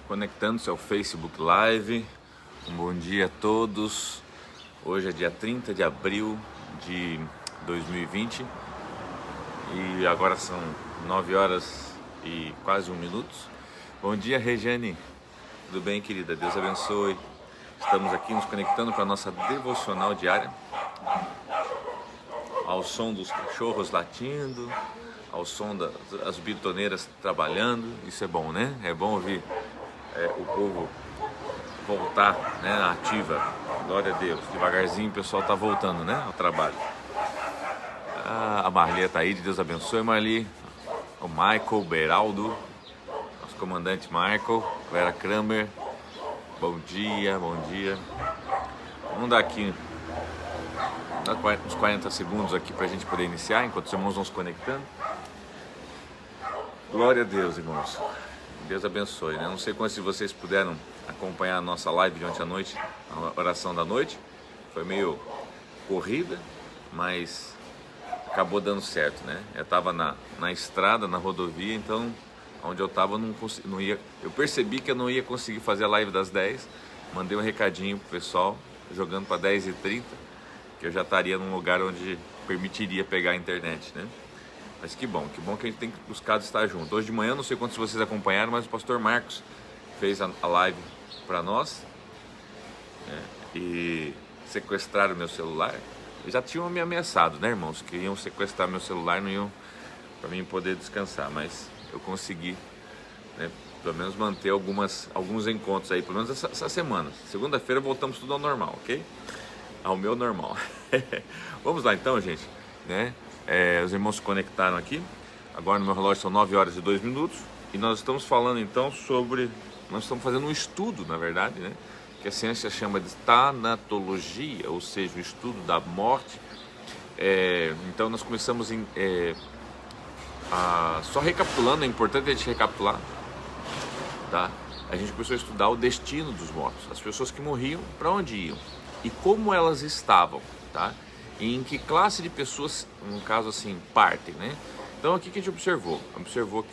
conectando-se ao Facebook Live. Um bom dia a todos. Hoje é dia 30 de abril de 2020 e agora são 9 horas e quase 1 minuto. Bom dia, Regiane. Tudo bem, querida? Deus abençoe. Estamos aqui nos conectando para a nossa devocional diária, ao som dos cachorros latindo, ao som das bitoneiras trabalhando. Isso é bom, né? É bom ouvir o povo voltar, né, ativa. Glória a Deus. Devagarzinho o pessoal está voltando, né, ao trabalho. A Marli está aí, Deus abençoe, Marli. O Michael Beraldo, nosso comandante Michael, Vera Kramer. Bom dia, bom dia. Vamos dar aqui uns 40 segundos aqui para a gente poder iniciar, enquanto os irmãos vão se conectando. Glória a Deus, irmãos. Deus abençoe, né? Não sei quantos de vocês puderam acompanhar a nossa live de ontem à noite, a oração da noite. Foi meio corrida, mas acabou dando certo, né? Eu estava na estrada, na rodovia, então onde eu estava não ia. Eu percebi que eu não ia conseguir fazer a live das 10. Mandei um recadinho pro pessoal, jogando para 10h30, que eu já estaria num lugar onde permitiria pegar a internet, né? Mas que bom que a gente tem buscado estar junto. Hoje de manhã, não sei quantos de vocês acompanharam, mas o pastor Marcos fez a live para nós, né? E sequestraram meu celular. Eles já tinham me ameaçado, né, irmãos? Que iam sequestrar meu celular, não iam, para mim poder descansar. Mas eu consegui, né, pelo menos manter alguns encontros aí, pelo menos essa semana. Segunda-feira voltamos tudo ao normal, ok? Ao meu normal. Vamos lá então, gente, né? Os irmãos se conectaram aqui. Agora no meu relógio são 9 horas e 2 minutos. E nós estamos falando então sobre... Nós estamos fazendo um estudo, na verdade, né? Que a ciência chama de tanatologia, ou seja, o estudo da morte. Então nós começamos só recapitulando, é importante a gente recapitular, tá? A gente começou a estudar o destino dos mortos. As pessoas que morriam, para onde iam? E como elas estavam, tá? E em que classe de pessoas, no caso assim, partem, né? Então aqui que a gente observou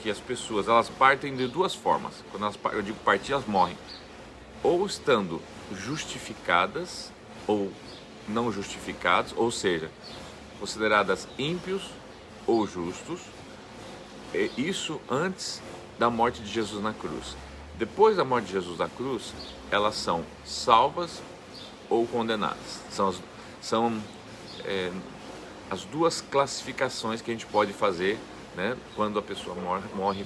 que as pessoas, elas partem de duas formas. Quando eu digo partir, elas morrem ou estando justificadas ou não justificadas, ou seja, consideradas ímpios ou justos. Isso antes da morte de Jesus na cruz. Depois da morte de Jesus na cruz, elas são salvas ou condenadas. São as duas classificações que a gente pode fazer, né, quando a pessoa morre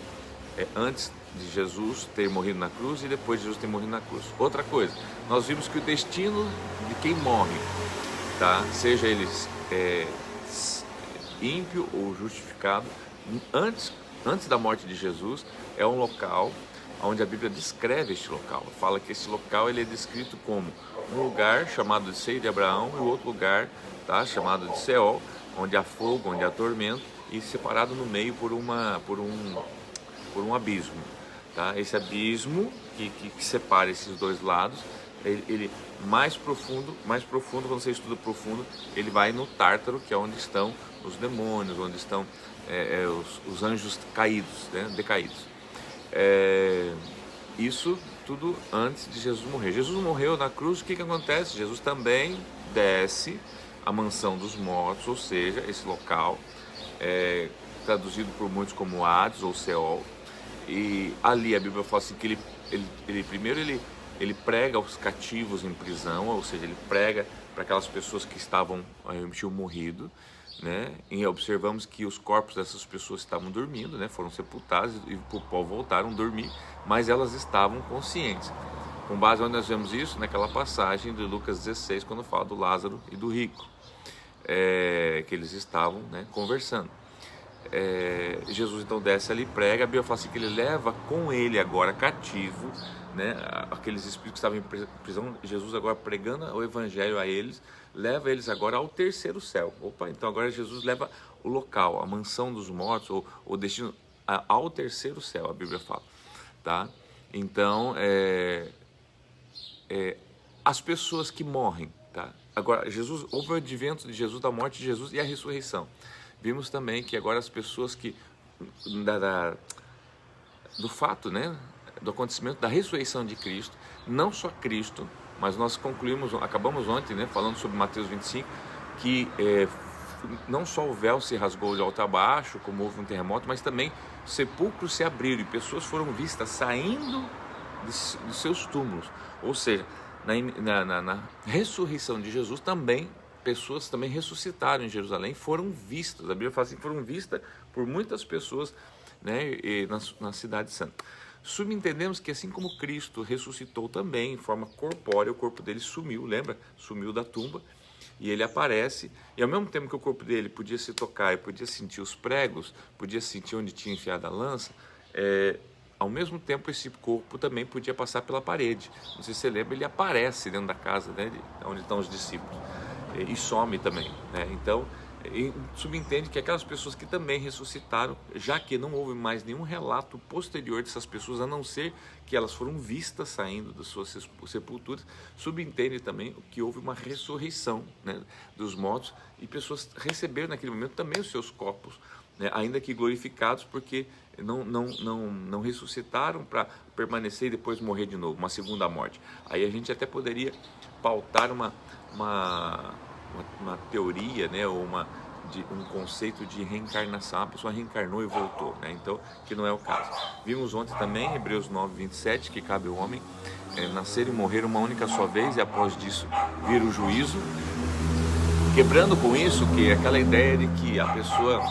antes de Jesus ter morrido na cruz e depois de Jesus ter morrido na cruz. Outra coisa, nós vimos que o destino de quem morre, tá, seja ele ímpio ou justificado, antes da morte de Jesus, é um local onde a Bíblia descreve este local. Fala que esse local ele é descrito como um lugar chamado de Seio de Abraão e outro lugar, tá, chamado de Seol, onde há fogo, onde há tormento, e separado no meio por um abismo, tá? Esse abismo que separa esses dois lados, ele mais profundo, quando você estuda profundo, ele vai no Tártaro, que é onde estão os demônios, onde estão os anjos caídos, né, decaídos. Isso tudo antes de Jesus morrer. Jesus morreu na cruz, o que acontece? Jesus também desce a mansão dos mortos, ou seja, esse local, traduzido por muitos como Hades ou Seol. E ali a Bíblia fala assim que ele primeiro prega aos cativos em prisão, ou seja, ele prega para aquelas pessoas que tinham morrido, né? E observamos que os corpos dessas pessoas estavam dormindo, né? Foram sepultados e o pó voltaram a dormir, mas elas estavam conscientes. Com base onde nós vemos isso, naquela passagem de Lucas 16, quando fala do Lázaro e do rico, que eles estavam, né, conversando. Jesus então desce ali, prega. A Bíblia fala assim que ele leva com ele agora cativo, né, aqueles espíritos que estavam em prisão. Jesus agora pregando o evangelho a eles, leva eles agora ao terceiro céu. Então agora Jesus leva o local, a mansão dos mortos, ou o destino ao terceiro céu, a Bíblia fala, tá? Então as pessoas que morrem, tá? Agora houve o advento de Jesus, da morte de Jesus e a ressurreição. Vimos também que agora as pessoas que do fato, né, do acontecimento da ressurreição de Cristo, não só Cristo, mas nós acabamos ontem, né, falando sobre Mateus 25, que não só o véu se rasgou de alto a baixo, como houve um terremoto, mas também sepulcros se abriram e pessoas foram vistas saindo de seus túmulos. Ou seja, na ressurreição de Jesus também, pessoas também ressuscitaram em Jerusalém, foram vistas. A Bíblia fala assim, foram vistas por muitas pessoas, né, na cidade santa. Subentendemos que assim como Cristo ressuscitou também em forma corpórea, o corpo dele sumiu, lembra? Sumiu da tumba. E ele aparece, e ao mesmo tempo que o corpo dele podia se tocar e podia sentir os pregos, podia sentir onde tinha enfiado a lança, ao mesmo tempo esse corpo também podia passar pela parede. Não sei se você lembra, ele aparece dentro da casa, né, onde estão os discípulos, e some também, né? Então, subentende que aquelas pessoas que também ressuscitaram, já que não houve mais nenhum relato posterior dessas pessoas, a não ser que elas foram vistas saindo das suas sepulturas, subentende também que houve uma ressurreição, né, dos mortos, e pessoas receberam naquele momento também os seus corpos, né, ainda que glorificados, porque não ressuscitaram para permanecer e depois morrer de novo, uma segunda morte. Aí a gente até poderia pautar uma teoria, né, ou um conceito de reencarnação. A pessoa reencarnou e voltou, né? Então, que não é o caso. Vimos ontem também, Hebreus 9, 27, que cabe ao homem nascer e morrer uma única só vez e após disso vir o juízo, quebrando com isso que é aquela ideia de que a pessoa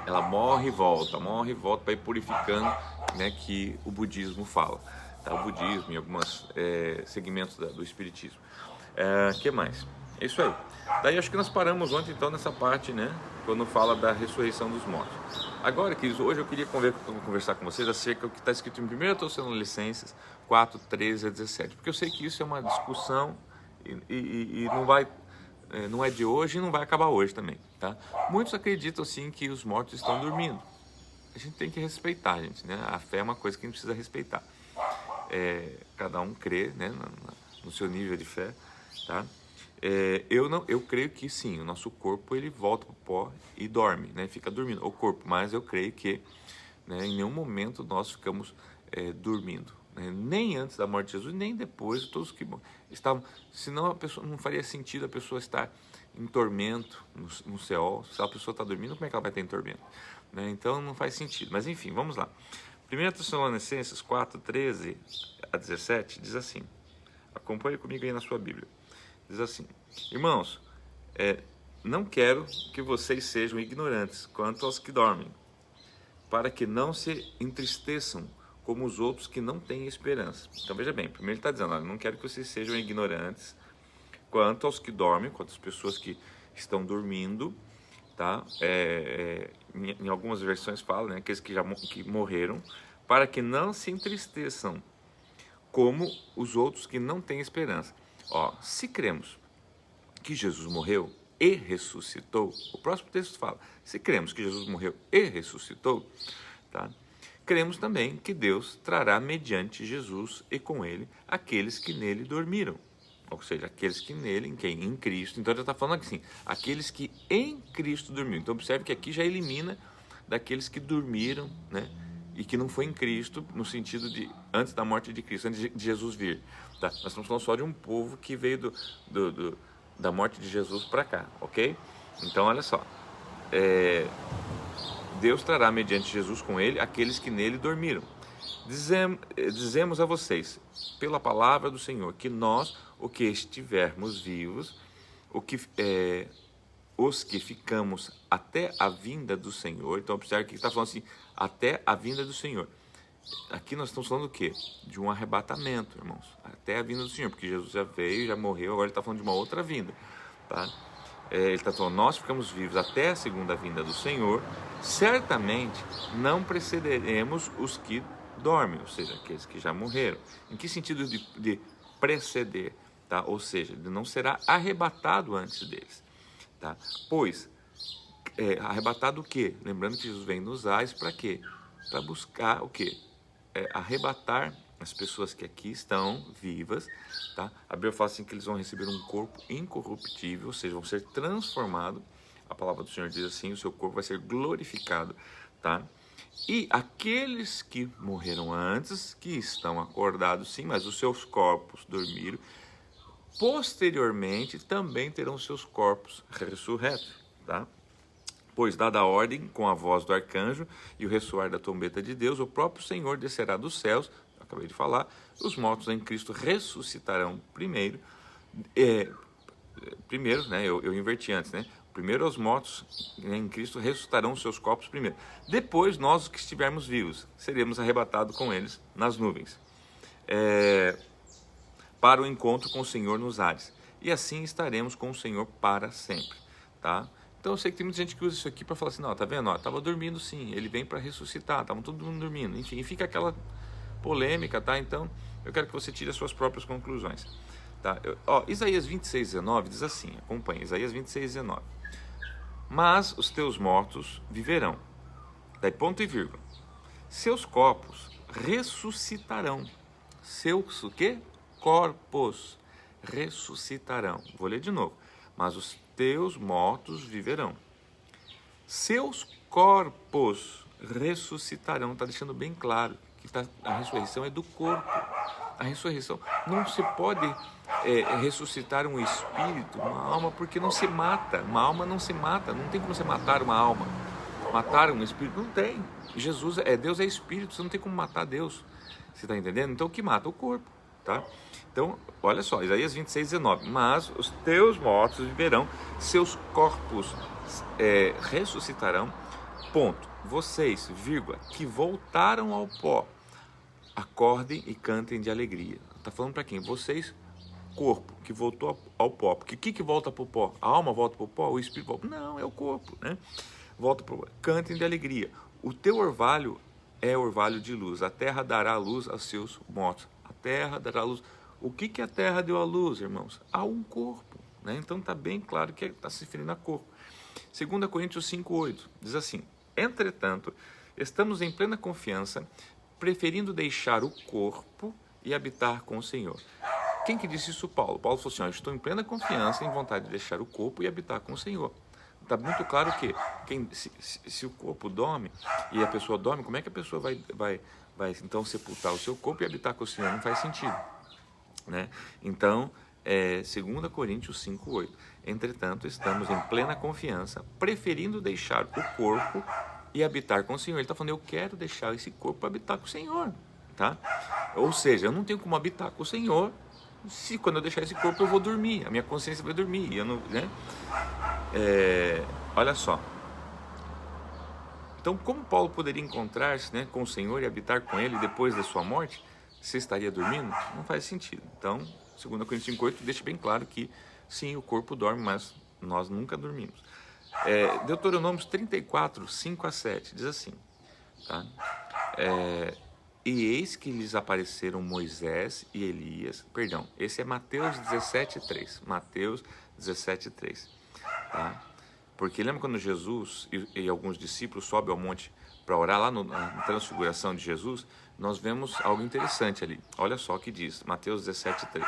ela morre e volta para ir purificando, né, que o budismo fala, tá? O budismo e alguns segmentos do espiritismo. Que mais? É isso aí. Daí acho que nós paramos ontem então nessa parte, né, quando fala da ressurreição dos mortos. Agora, queridos, hoje eu queria conversar com vocês acerca do que está escrito em 1 Tessalonicenses 4, 13 a 17, porque eu sei que isso é uma discussão e não é de hoje e não vai acabar hoje também, tá? Muitos acreditam sim que os mortos estão dormindo. A gente tem que respeitar, gente, né? A fé é uma coisa que a gente precisa respeitar. Cada um crê, né, no seu nível de fé, tá? Eu creio que sim, o nosso corpo ele volta para o pó e dorme, né? Fica dormindo o corpo, mas eu creio que, né, em nenhum momento nós ficamos dormindo, né? Nem antes da morte de Jesus, nem depois. Todos que estavam, senão a pessoa não faria sentido a pessoa estar em tormento no céu. Se a pessoa está dormindo, como é que ela vai estar em tormento, né? Então não faz sentido. Mas enfim, vamos lá. 1 Tessalonicenses 4, 13 a 17 diz assim, acompanhe comigo aí na sua Bíblia. Diz assim: irmãos, não quero que vocês sejam ignorantes quanto aos que dormem, para que não se entristeçam como os outros que não têm esperança. Então veja bem, primeiro ele está dizendo, não quero que vocês sejam ignorantes quanto aos que dormem, quanto às pessoas que estão dormindo, tá? Em algumas versões fala, né, aqueles que morreram, para que não se entristeçam como os outros que não têm esperança. Se cremos que Jesus morreu e ressuscitou, o próximo texto fala, se cremos que Jesus morreu e ressuscitou, tá? Cremos também que Deus trará mediante Jesus e com ele aqueles que nele dormiram. Ou seja, aqueles que nele, em Cristo. Então ele está falando aqui assim, aqueles que em Cristo dormiram. Então observe que aqui já elimina daqueles que dormiram, né? E que não foi em Cristo, no sentido de antes da morte de Cristo, antes de Jesus vir. Tá? Nós estamos falando só de um povo que veio da morte de Jesus para cá, ok? Então, olha só. Deus trará mediante Jesus com ele aqueles que nele dormiram. Dizemos a vocês, pela palavra do Senhor, que nós, o que estivermos vivos, os que ficamos até a vinda do Senhor. Então observe que está falando assim, até a vinda do Senhor. Aqui nós estamos falando do quê? De um arrebatamento, irmãos, até a vinda do Senhor, porque Jesus já veio, já morreu, agora ele está falando de uma outra vinda, tá? Ele está falando, nós ficamos vivos até a segunda vinda do Senhor, certamente não precederemos os que dormem, ou seja, aqueles que já morreram. Em que sentido de preceder, tá? Ou seja, de não será arrebatado antes deles. Tá? Pois, arrebatado o quê? Lembrando que Jesus vem nos ais para quê? Para buscar o quê? Arrebatar as pessoas que aqui estão vivas, tá? A Bíblia fala assim que eles vão receber um corpo incorruptível, ou seja, vão ser transformados. A palavra do Senhor diz assim, o seu corpo vai ser glorificado, tá? E aqueles que morreram antes, que estão acordados sim, mas os seus corpos dormiram, posteriormente também terão seus corpos ressurretos, tá? Pois, dada a ordem, com a voz do arcanjo e o ressoar da trombeta de Deus, o próprio Senhor descerá dos céus, acabei de falar, os mortos em Cristo ressuscitarão primeiro, né, eu inverti antes, né? Primeiro os mortos em Cristo ressuscitarão os seus corpos primeiro. Depois, nós que estivermos vivos, seremos arrebatados com eles nas nuvens, para o encontro com o Senhor nos ares. E assim estaremos com o Senhor para sempre, tá? Então eu sei que tem muita gente que usa isso aqui para falar assim, não, tá vendo? Estava dormindo sim, ele vem para ressuscitar, estavam todo mundo dormindo. Enfim, fica aquela polêmica, tá? Então eu quero que você tire as suas próprias conclusões, tá? Isaías 26:19 diz assim, acompanhe, Isaías 26:19. Mas os teus mortos viverão, daí ponto e vírgula, seus corpos ressuscitarão, seus o quê? Corpos ressuscitarão. Vou ler de novo. Mas os teus mortos viverão, seus corpos ressuscitarão. Está deixando bem claro que a ressurreição é do corpo. A ressurreição não se pode ressuscitar um espírito, uma alma, porque não se mata. Uma alma não se mata, não tem como você matar uma alma. Matar um espírito, não tem. Jesus Deus é espírito, você não tem como matar Deus. Você está entendendo? Então o que mata? O corpo, tá? Então, olha só, Isaías 26:19. Mas os teus mortos viverão, seus corpos ressuscitarão. Ponto. Vocês, vírgula, que voltaram ao pó, acordem e cantem de alegria. Está falando para quem? Vocês, corpo, que voltou ao pó. Porque o que volta para o pó? A alma volta para o pó? O espírito volta? Não, é o corpo, né? Volta para o pó. Cantem de alegria. O teu orvalho é orvalho de luz. A terra dará luz aos seus mortos. A terra dará luz. O que a terra deu à luz, irmãos? A um corpo, né? Então está bem claro que está se referindo a corpo. 2 Coríntios 5:8 diz assim: entretanto, estamos em plena confiança, preferindo deixar o corpo e habitar com o Senhor. Quem que disse isso? Paulo. Paulo falou assim, eu estou em plena confiança, em vontade de deixar o corpo e habitar com o Senhor. Está muito claro que se o corpo dorme e a pessoa dorme, como é que a pessoa vai então sepultar o seu corpo e habitar com o Senhor? Não faz sentido, né? Então, 2 Coríntios 5:8. Entretanto, estamos em plena confiança, preferindo deixar o corpo e habitar com o Senhor. Ele está falando, eu quero deixar esse corpo para habitar com o Senhor, tá? Ou seja, eu não tenho como habitar com o Senhor se quando eu deixar esse corpo eu vou dormir, a minha consciência vai dormir, eu não, né? Olha só. Então, como Paulo poderia encontrar-se, né, com o Senhor e habitar com Ele depois da sua morte? Você estaria dormindo? Não faz sentido. Então, 2 Coríntios 5:8 deixa bem claro que sim, o corpo dorme, mas nós nunca dormimos. Deuteronômio 34, 5-7 diz assim, tá? E eis que lhes apareceram Moisés e Elias, perdão, esse é Mateus 17:3, Mateus 17:3, tá? Porque lembra quando Jesus e alguns discípulos sobem ao monte para orar lá na transfiguração de Jesus? Nós vemos algo interessante ali. Olha só o que diz, Mateus 17:3.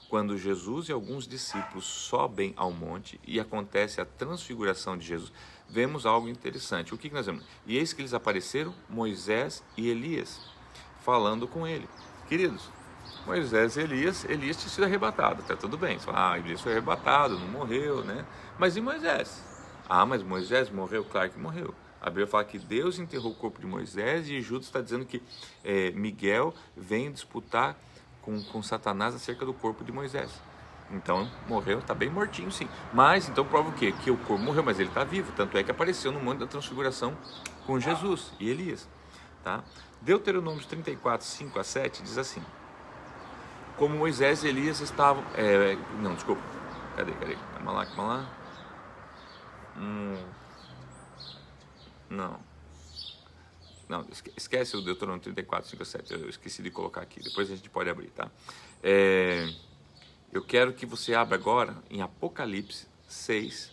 Quando Jesus e alguns discípulos sobem ao monte e acontece a transfiguração de Jesus, vemos algo interessante. O que nós vemos? E eis que eles apareceram Moisés e Elias, falando com ele. Queridos, Moisés e Elias tinha sido arrebatado, tá tudo bem. Elias foi arrebatado, não morreu, né? Mas e Moisés? Mas Moisés morreu? Claro que morreu. A Bíblia fala que Deus enterrou o corpo de Moisés e Judas está dizendo que Miguel vem disputar com Satanás acerca do corpo de Moisés. Então, morreu, está bem mortinho sim. Mas, então prova o quê? Que o corpo morreu, mas ele está vivo. Tanto é que apareceu no monte da transfiguração com Jesus e Elias. Tá? Deuteronômio 34, 5-7 diz assim: como Moisés e Elias estavam... não, desculpa. Cadê? Calma lá. Não, esquece o Deuteronômio 34, 5-7. Eu esqueci de colocar aqui. Depois a gente pode abrir, tá? Eu quero que você abra agora em Apocalipse 6,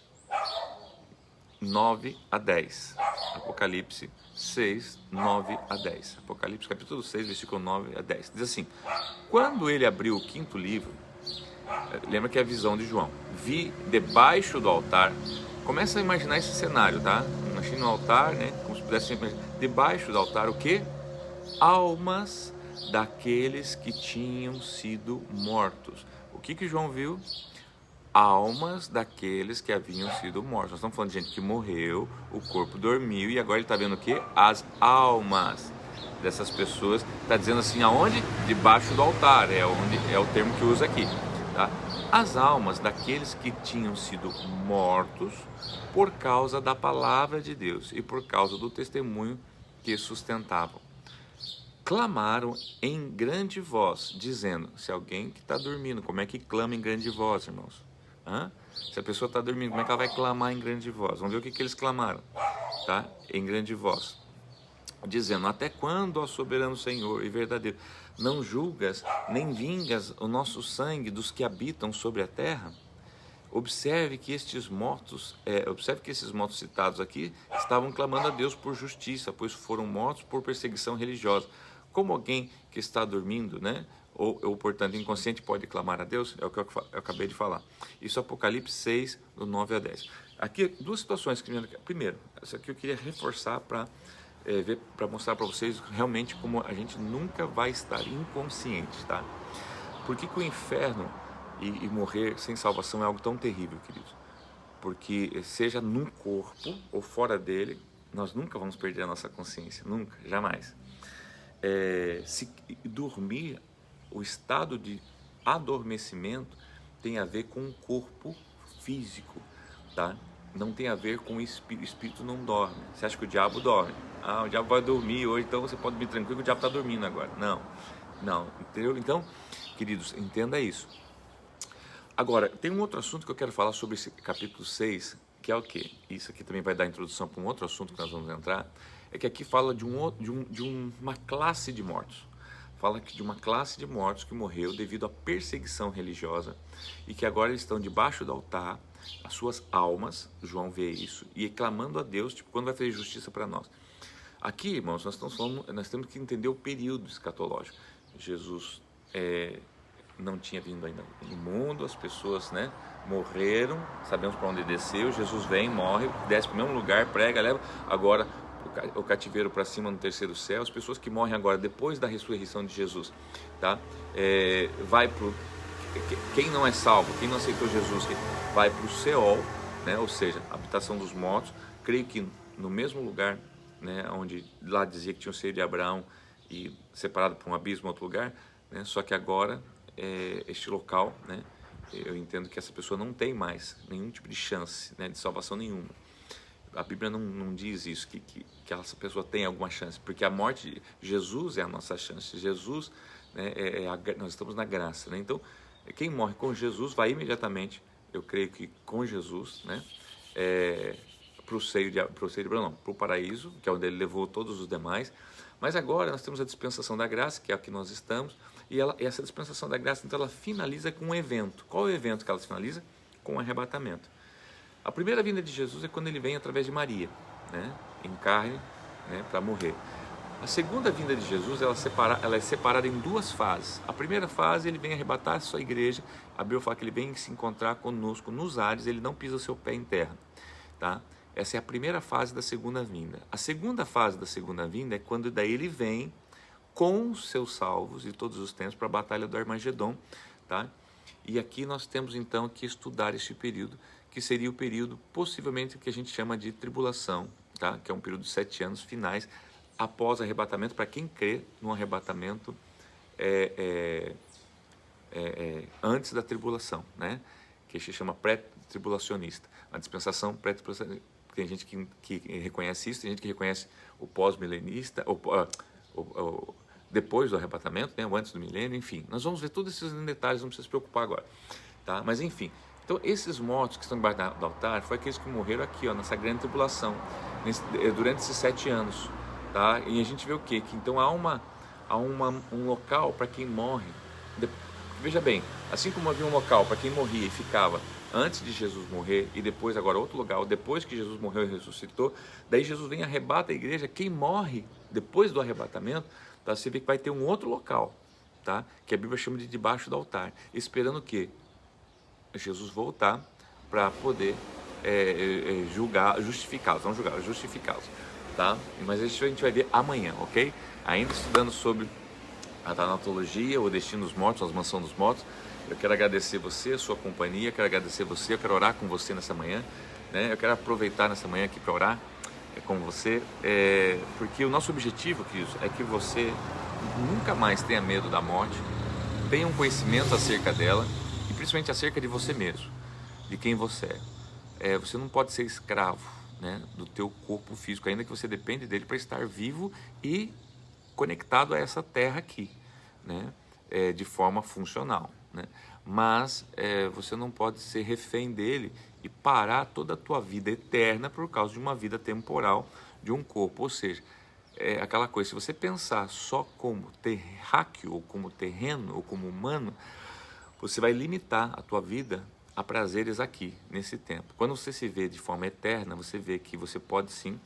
9-10. Apocalipse 6, 9-10. Apocalipse capítulo 6, versículo 9-10. Diz assim: quando ele abriu o quinto livro, lembra que é a visão de João, vi debaixo do altar. Começa a imaginar esse cenário, tá? Imagina no altar, né? Como se pudessem imaginar, debaixo do altar o quê? Almas daqueles que tinham sido mortos. O que João viu? Almas daqueles que haviam sido mortos. Nós estamos falando de gente que morreu, o corpo dormiu, e agora ele está vendo o quê? As almas dessas pessoas. Está dizendo assim, aonde? Debaixo do altar, é o termo que usa aqui, tá? As almas daqueles que tinham sido mortos por causa da palavra de Deus e por causa do testemunho que sustentavam. Clamaram em grande voz, dizendo, se alguém que está dormindo, como é que clama em grande voz, irmãos? Se a pessoa está dormindo, como é que ela vai clamar em grande voz? Vamos ver o que eles clamaram, tá? Em grande voz, dizendo, até quando, ó soberano Senhor e verdadeiro, não julgas nem vingas o nosso sangue dos que habitam sobre a terra? Observe que esses mortos citados aqui estavam clamando a Deus por justiça, pois foram mortos por perseguição religiosa. Como alguém que está dormindo, né? Ou portanto, inconsciente pode clamar a Deus, é o que eu acabei de falar. Isso é Apocalipse 6, do 9 a 10. Aqui, duas situações. Primeiro, essa aqui eu queria reforçar para mostrar para vocês realmente como a gente nunca vai estar inconsciente, tá? Por que o inferno e morrer sem salvação é algo tão terrível, queridos? Porque seja num corpo ou fora dele, nós nunca vamos perder a nossa consciência, nunca, jamais. Se dormir, o estado de adormecimento tem a ver com o corpo físico, tá? Não tem a ver com o espírito. O espírito não dorme. Você acha que o diabo dorme? O diabo vai dormir hoje, então você pode me tranquilo que o diabo está dormindo agora. Não, entendeu? Então, queridos, entenda isso. Agora, tem um outro assunto que eu quero falar sobre esse capítulo 6, que é o quê? Isso aqui também vai dar introdução para um outro assunto que nós vamos entrar, é que aqui fala de uma classe de mortos. Fala aqui de uma classe de mortos que morreu devido à perseguição religiosa e que agora eles estão debaixo do altar, as suas almas, João vê isso, e clamando a Deus, tipo, quando vai fazer justiça para nós. Aqui, irmãos, nós temos que entender o período escatológico. Jesus não tinha vindo ainda no mundo, as pessoas, né, morreram, sabemos para onde desceu, Jesus vem, morre, desce para o mesmo lugar, prega, leva, agora o cativeiro para cima no terceiro céu. As pessoas que morrem agora depois da ressurreição de Jesus, tá? Vai pro quem não é salvo, quem não aceitou Jesus, vai para o Seol, né? Ou seja, habitação dos mortos. Creio que no mesmo lugar, né, onde lá dizia que tinha o seio de Abraão e separado por um abismo, outro lugar, né? Só que agora este local, né? Eu entendo que essa pessoa não tem mais nenhum tipo de chance, né, de salvação nenhuma. A Bíblia não diz isso, que essa pessoa tem alguma chance, porque a morte de Jesus é a nossa chance. Jesus, né, nós estamos na graça, né? Então, quem morre com Jesus vai imediatamente, eu creio que com Jesus, né, para o paraíso, que é onde ele levou todos os demais. Mas agora nós temos a dispensação da graça, que é a que nós estamos, e essa dispensação da graça, então, ela finaliza com um evento. Qual é o evento que ela finaliza? Com o arrebatamento. A primeira vinda de Jesus é quando ele vem através de Maria, né, em carne, né, para morrer. A segunda vinda de Jesus, ela é separada em duas fases. A primeira fase, ele vem arrebatar a sua igreja. A Bíblia fala que ele vem se encontrar conosco nos ares, ele não pisa o seu pé em terra, tá? Essa é a primeira fase da segunda vinda. A segunda fase da segunda vinda é quando daí ele vem com os seus salvos de todos os tempos para a batalha do Armagedon, tá? E aqui nós temos então que estudar este período, que seria o período possivelmente que a gente chama de tribulação, tá? Que é um período de 7 anos finais após arrebatamento, para quem crê no arrebatamento antes da tribulação, né? Que se chama pré-tribulacionista, a dispensação pré-tribulacionista. Tem gente que reconhece isso, tem gente que reconhece o pós-milenista, depois do arrebatamento, né? Ou antes do milênio, enfim. Nós vamos ver todos esses detalhes, não precisa se preocupar agora, tá? Mas enfim, então esses mortos que estão debaixo do altar foram aqueles que morreram aqui, ó, nessa grande tribulação, durante esses 7 anos, tá? E a gente vê o quê? Que então há um local para quem morre. Veja bem, assim como havia um local para quem morria e ficava antes de Jesus morrer, e depois agora outro lugar, depois que Jesus morreu e ressuscitou, daí Jesus vem e arrebata a igreja. Quem morre depois do arrebatamento, tá? Você vê que vai ter um outro local, tá? Que a Bíblia chama de debaixo do altar, esperando o quê? Jesus voltar para poder justificá-los, não julgar, justificá-los, tá? Mas isso a gente vai ver amanhã, ok? Ainda estudando sobre a tanatologia, o destino dos mortos, a mansão dos mortos. Eu quero agradecer você, a sua companhia, quero agradecer você, eu quero orar com você nessa manhã, né? Eu quero aproveitar nessa manhã aqui para orar com você, porque o nosso objetivo, queridos, é que você nunca mais tenha medo da morte, tenha um conhecimento acerca dela e principalmente acerca de você mesmo, de quem você é. Você não pode ser escravo, né, do teu corpo físico, ainda que você depende dele para estar vivo e conectado a essa terra aqui, né, de forma funcional, né? Mas você não pode ser refém dele e parar toda a tua vida eterna por causa de uma vida temporal de um corpo. Ou seja, aquela coisa, se você pensar só como terráqueo, ou como terreno, ou como humano, você vai limitar a tua vida a prazeres aqui, nesse tempo. Quando você se vê de forma eterna, você vê que você pode sim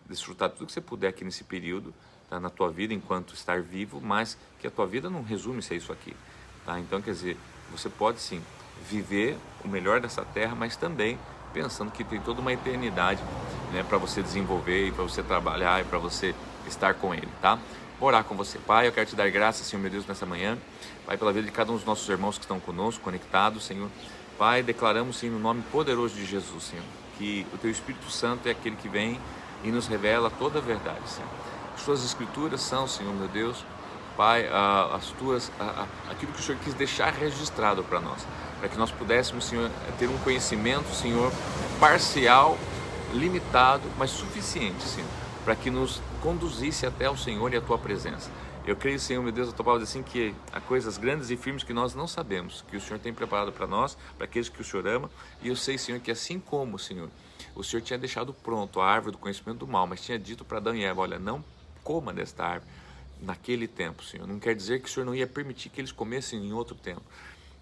desfrutar tudo que você puder aqui nesse período, tá, na tua vida enquanto estar vivo, mas que a tua vida não resume-se a isso aqui, tá? Então, quer dizer, você pode sim viver o melhor dessa terra, mas também pensando que tem toda uma eternidade, né, para você desenvolver e para você trabalhar e para você estar com ele, tá? Vou orar com você. Pai, eu quero te dar graças, Senhor meu Deus, nessa manhã, Pai, pela vida de cada um dos nossos irmãos que estão conosco, conectados, Senhor. Pai, declaramos, Senhor, no nome poderoso de Jesus, Senhor, que o Teu Espírito Santo é aquele que vem e nos revela toda a verdade, Senhor. As Tuas Escrituras são, Senhor, meu Deus, Pai, aquilo que o Senhor quis deixar registrado para nós, para que nós pudéssemos, Senhor, ter um conhecimento, Senhor, parcial, limitado, mas suficiente, Senhor, para que nos conduzisse até o Senhor e a Tua presença. Eu creio, Senhor, meu Deus, a Tua palavra diz assim que há coisas grandes e firmes que nós não sabemos, que o Senhor tem preparado para nós, para aqueles que o Senhor ama, e eu sei, Senhor, que assim como, Senhor, o Senhor tinha deixado pronto a árvore do conhecimento do mal, mas tinha dito para Adão e Eva, olha, não coma desta árvore naquele tempo, Senhor. Não quer dizer que o Senhor não ia permitir que eles comessem em outro tempo,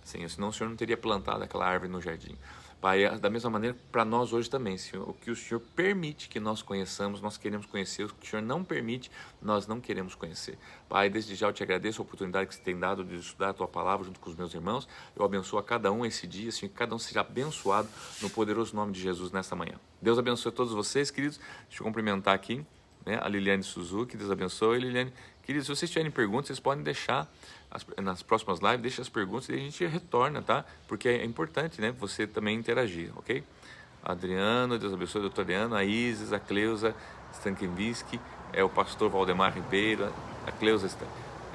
Senhor, senão o Senhor não teria plantado aquela árvore no jardim. Pai, da mesma maneira para nós hoje também, Senhor, o que o Senhor permite que nós conheçamos, nós queremos conhecer, o que o Senhor não permite, nós não queremos conhecer. Pai, desde já eu te agradeço a oportunidade que você tem dado de estudar a Tua palavra junto com os meus irmãos. Eu abençoo a cada um esse dia, Senhor, que cada um seja abençoado no poderoso nome de Jesus nesta manhã. Deus abençoe a todos vocês, queridos. Deixa eu cumprimentar aqui, né, a Liliane Suzuki. Deus abençoe, Liliane. Queridos, se vocês tiverem perguntas, vocês podem deixar nas próximas lives, deixa as perguntas e a gente retorna, tá? Porque é importante, né, você também interagir, ok? Adriano, Deus abençoe, doutor Adriano, a Isis, a Cleusa Stankenvisky, o pastor Valdemar Ribeiro, a Cleusa,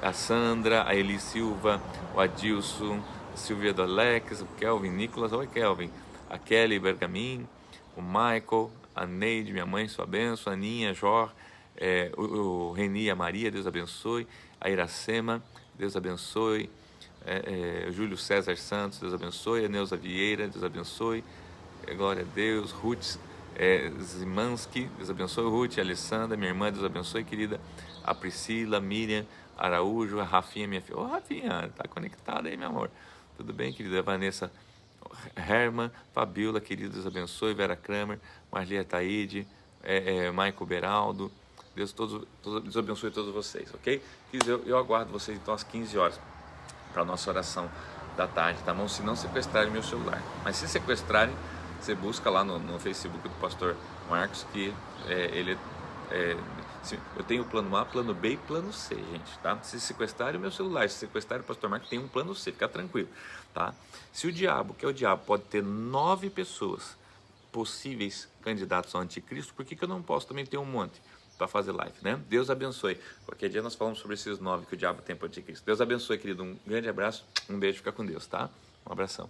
a Sandra, a Eli Silva, o Adilson, a Silvia do Alex, o Kelvin Nicolas, oi Kelvin, a Kelly Bergamin, o Michael, a Neide, minha mãe, sua bênção, a Aninha, Jor, o Reni e a Maria, Deus abençoe, a Iracema, Deus abençoe, o Júlio César Santos, Deus abençoe, a Neuza Vieira, Deus abençoe, glória a Deus, Ruth Zimanski, Deus abençoe, Ruth, a Alessandra, minha irmã, Deus abençoe, querida, a Priscila, a Miriam Araújo, a Rafinha, minha filha, Rafinha, tá conectada aí, meu amor, tudo bem, querida, a Vanessa Herman, Fabiola, querida, Deus abençoe, Vera Kramer, Marlia Taide, Michael Beraldo, Deus abençoe todos vocês, ok? Eu aguardo vocês então às 15 horas para a nossa oração da tarde, tá bom? Se não sequestrarem meu celular, mas se sequestrarem, você busca lá no Facebook do pastor Marcos, que eu tenho o plano A, plano B e plano C, gente, tá? Se sequestrarem o meu celular, se sequestrarem o pastor Marcos, tem um plano C, fica tranquilo, tá? Se o diabo, que é o diabo, pode ter 9 pessoas possíveis candidatos ao anticristo, por que eu não posso também ter um monte para fazer live, né? Deus abençoe. Qualquer dia nós falamos sobre esses 9 que o diabo tem para o anticristo. Deus abençoe, querido. Um grande abraço, um beijo, fica com Deus, tá? Um abração.